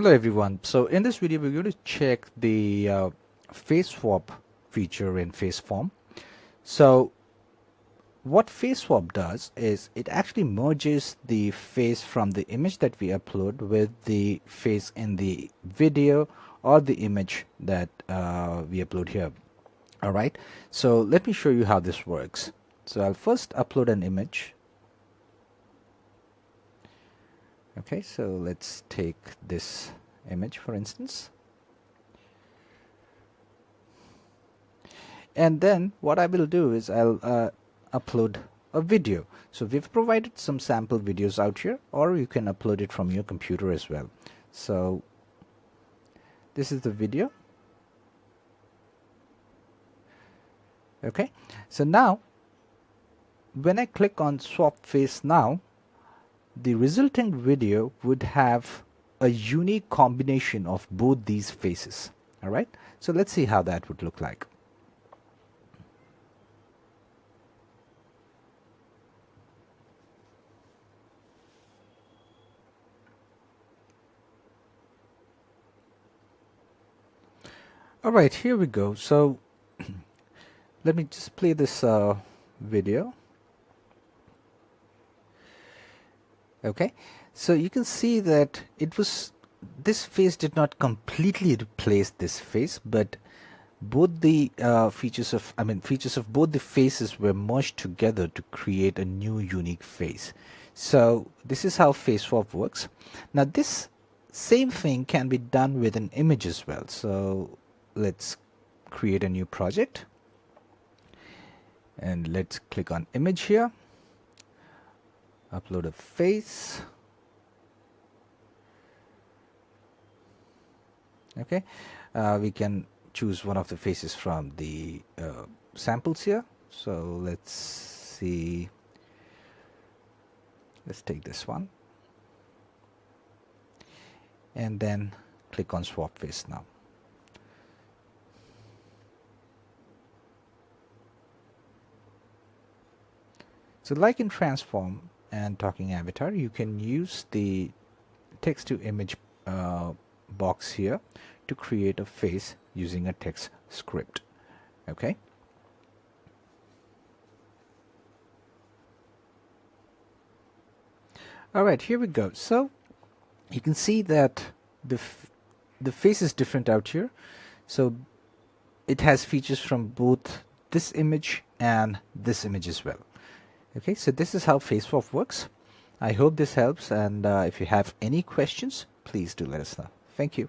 Hello everyone. So in this video we're going to check the FaceSwap feature in FaceForm. So what FaceSwap does is it actually merges the face from the image that we upload with the face in the video or the image that we upload here. Alright, so let me show you how this works. So I'll first upload an image. Okay, so let's take this image for instance, and then what I will do is I'll upload a video. So we've provided some sample videos out here, or you can upload it from your computer as well. So this is the video. Okay, so now when I click on swap face now, the resulting video would have a unique combination of both these faces. All right, so let's see how that would look like. All right, here we go. So let me just play this video. Okay, so you can see that this face did not completely replace this face, but both the features of both the faces were merged together to create a new unique face. So this is how FaceSwap works. Now this same thing can be done with an image as well. So let's create a new project and let's click on image here. Upload a face. Okay, we can choose one of the faces from the samples here. So let's see, let's take this one and then click on swap face now. So like in transform and talking avatar, you can use the text to image box here to create a face using a text script. Okay, all right, here we go. So you can see that the face is different out here. So it has features from both this image and this image as well. Okay, so this is how FaceSwap works. I hope this helps, and if you have any questions, please do let us know. Thank you.